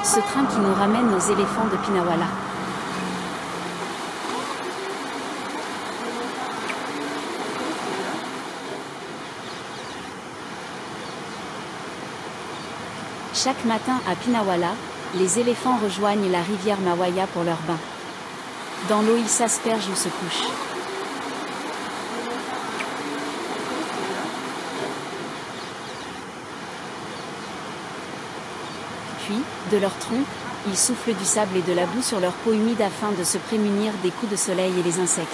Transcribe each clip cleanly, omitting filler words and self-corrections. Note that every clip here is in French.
Ce train qui nous ramène aux éléphants de Pinawala. Chaque matin à Pinawala, les éléphants rejoignent la rivière Mawaya pour leur bain. Dans l'eau, ils s'aspergent ou se couchent. Puis, de leur trompe, ils soufflent du sable et de la boue sur leur peau humide afin de se prémunir des coups de soleil et les insectes.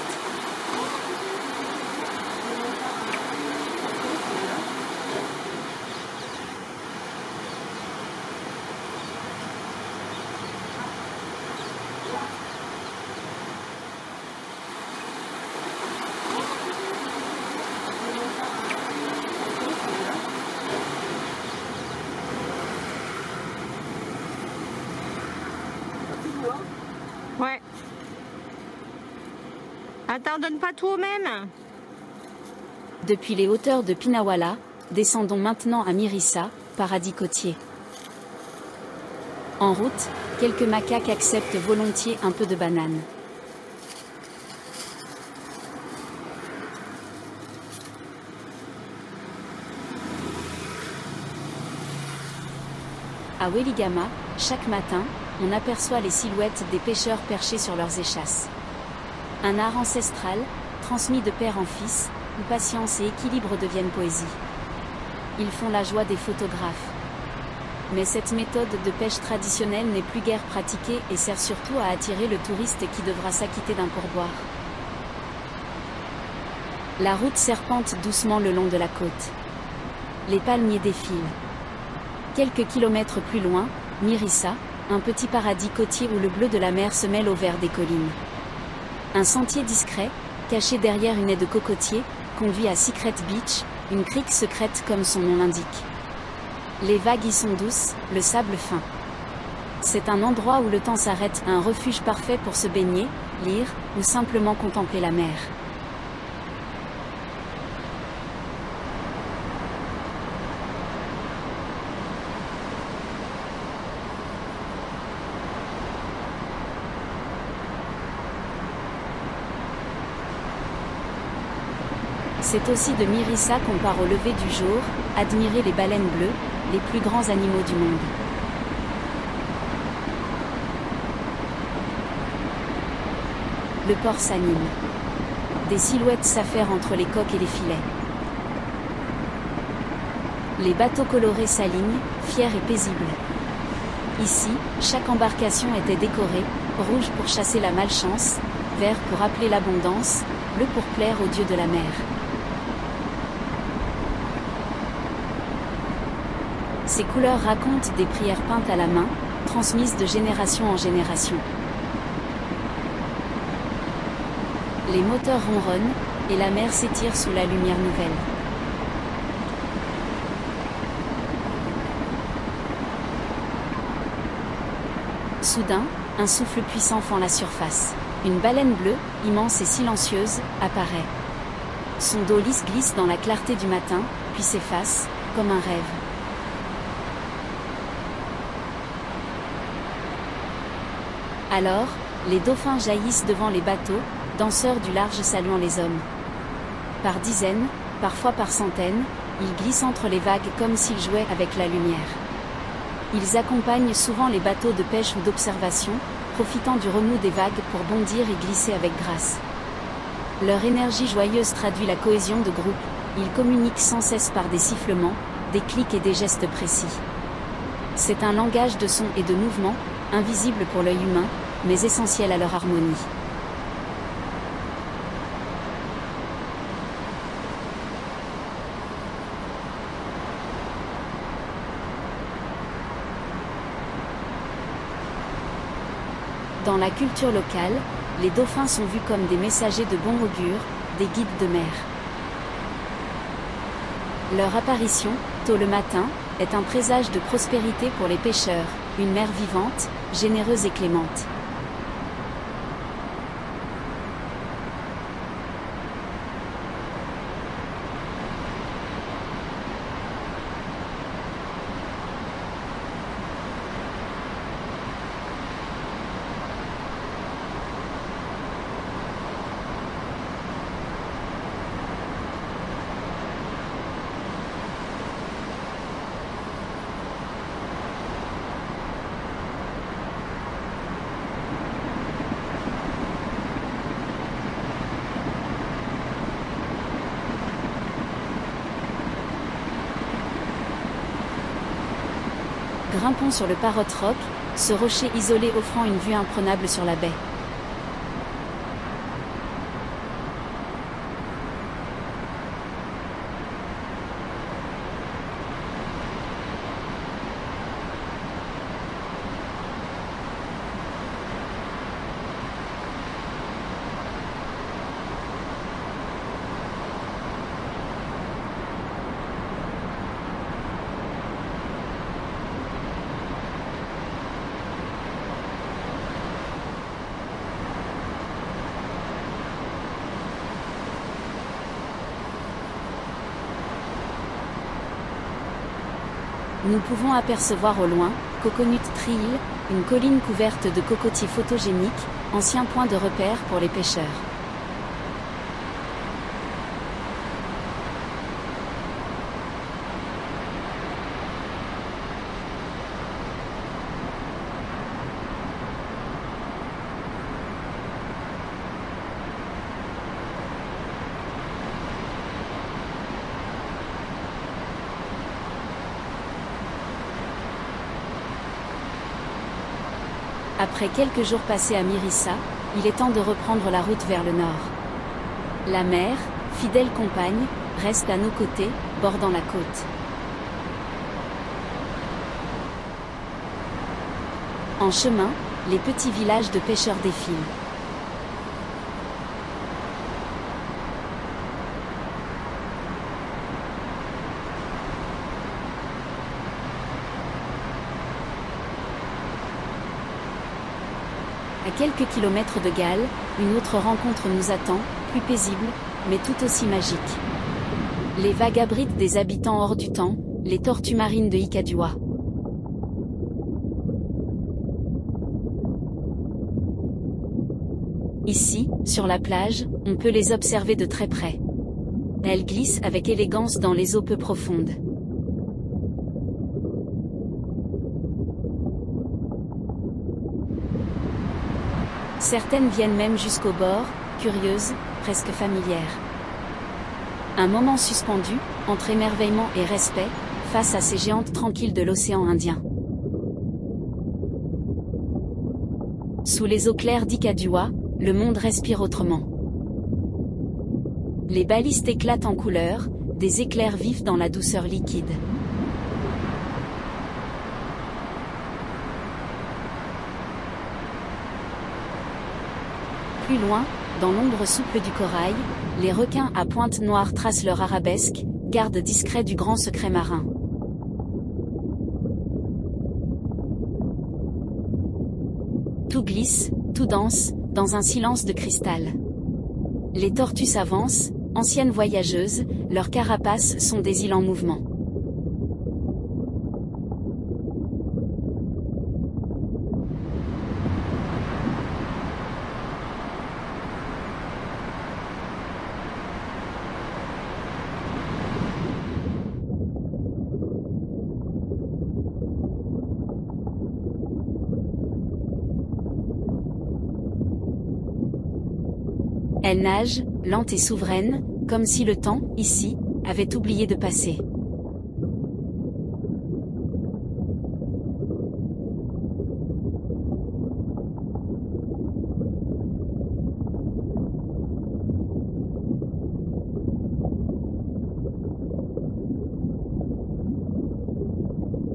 Ouais. Attends, donne pas tout au même. Depuis les hauteurs de Pinawala, descendons maintenant à Mirissa, paradis côtier. En route, quelques macaques acceptent volontiers un peu de banane. À Weligama, chaque matin, on aperçoit les silhouettes des pêcheurs perchés sur leurs échasses. Un art ancestral, transmis de père en fils, où patience et équilibre deviennent poésie. Ils font la joie des photographes. Mais cette méthode de pêche traditionnelle n'est plus guère pratiquée et sert surtout à attirer le touriste qui devra s'acquitter d'un pourboire. La route serpente doucement le long de la côte. Les palmiers défilent. Quelques kilomètres plus loin, Mirissa, un petit paradis côtier où le bleu de la mer se mêle au vert des collines. Un sentier discret, caché derrière une haie de cocotiers, conduit à Secret Beach, une crique secrète comme son nom l'indique. Les vagues y sont douces, le sable fin. C'est un endroit où le temps s'arrête, un refuge parfait pour se baigner, lire, ou simplement contempler la mer. C'est aussi de Mirissa qu'on part au lever du jour, admirer les baleines bleues, les plus grands animaux du monde. Le port s'anime. Des silhouettes s'affairent entre les coques et les filets. Les bateaux colorés s'alignent, fiers et paisibles. Ici, chaque embarcation était décorée, rouge pour chasser la malchance, vert pour appeler l'abondance, bleu pour plaire aux dieux de la mer. Ces couleurs racontent des prières peintes à la main, transmises de génération en génération. Les moteurs ronronnent, et la mer s'étire sous la lumière nouvelle. Soudain, un souffle puissant fend la surface. Une baleine bleue, immense et silencieuse, apparaît. Son dos lisse glisse dans la clarté du matin, puis s'efface, comme un rêve. Alors, les dauphins jaillissent devant les bateaux, danseurs du large saluant les hommes. Par dizaines, parfois par centaines, ils glissent entre les vagues comme s'ils jouaient avec la lumière. Ils accompagnent souvent les bateaux de pêche ou d'observation, profitant du remous des vagues pour bondir et glisser avec grâce. Leur énergie joyeuse traduit la cohésion de groupe, ils communiquent sans cesse par des sifflements, des clics et des gestes précis. C'est un langage de sons et de mouvements, invisible pour l'œil humain, mais essentiel à leur harmonie. Dans la culture locale, les dauphins sont vus comme des messagers de bon augure, des guides de mer. Leur apparition, tôt le matin, est un présage de prospérité pour les pêcheurs, une mer vivante, généreuse et clémente. Grimpons sur le Parrot Rock, ce rocher isolé offrant une vue imprenable sur la baie. Nous pouvons apercevoir au loin, Coconut Tree Hill, une colline couverte de cocotiers photogéniques, ancien point de repère pour les pêcheurs. Après quelques jours passés à Mérissa, il est temps de reprendre la route vers le nord. La mer, fidèle compagne, reste à nos côtés, bordant la côte. En chemin, les petits villages de pêcheurs défilent. À quelques kilomètres de Galles, une autre rencontre nous attend, plus paisible, mais tout aussi magique. Les vagues abritent des habitants hors du temps, les tortues marines de Icadua. Ici, sur la plage, on peut les observer de très près. Elles glissent avec élégance dans les eaux peu profondes. Certaines viennent même jusqu'au bord, curieuses, presque familières. Un moment suspendu, entre émerveillement et respect, face à ces géantes tranquilles de l'océan Indien. Sous les eaux claires d'Icadua, le monde respire autrement. Les balistes éclatent en couleurs, des éclairs vifs dans la douceur liquide. Plus loin, dans l'ombre souple du corail, les requins à pointe noire tracent leur arabesque, garde discret du grand secret marin. Tout glisse, tout danse, dans un silence de cristal. Les tortues s'avancent, anciennes voyageuses, leurs carapaces sont des îles en mouvement. Elle nage, lente et souveraine, comme si le temps, ici, avait oublié de passer.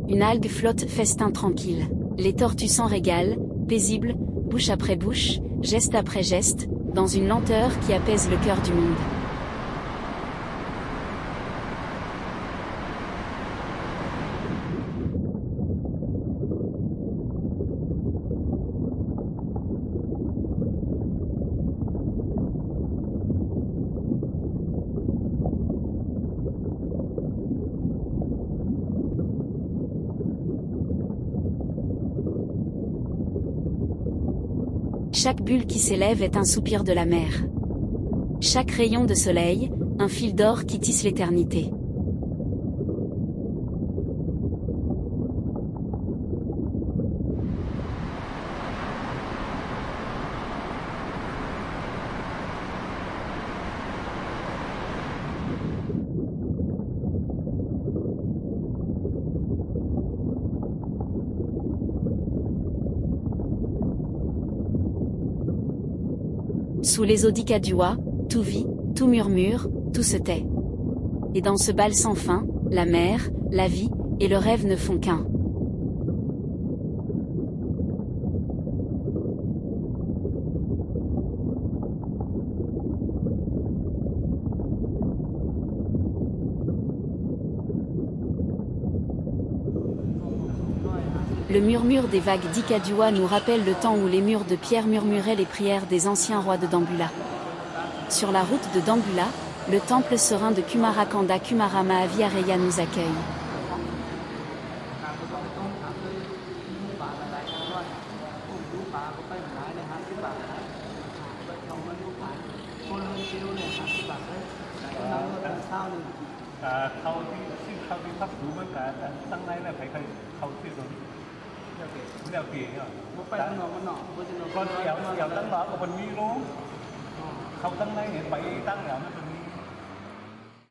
Une algue flotte festin tranquille. Les tortues s'en régalent, paisibles, bouche après bouche, geste après geste, dans une lenteur qui apaise le cœur du monde. Chaque bulle qui s'élève est un soupir de la mer. Chaque rayon de soleil, un fil d'or qui tisse l'éternité. Sous les eaux d'Ikadua, tout vit, tout murmure, tout se tait. Et dans ce bal sans fin, la mer, la vie, et le rêve ne font qu'un. Le murmure des vagues d'Ikadua nous rappelle le temps où les murs de pierre murmuraient les prières des anciens rois de Dambulla. Sur la route de Dambulla, le temple serein de Kumarakanda Kumarama Aviareya nous accueille.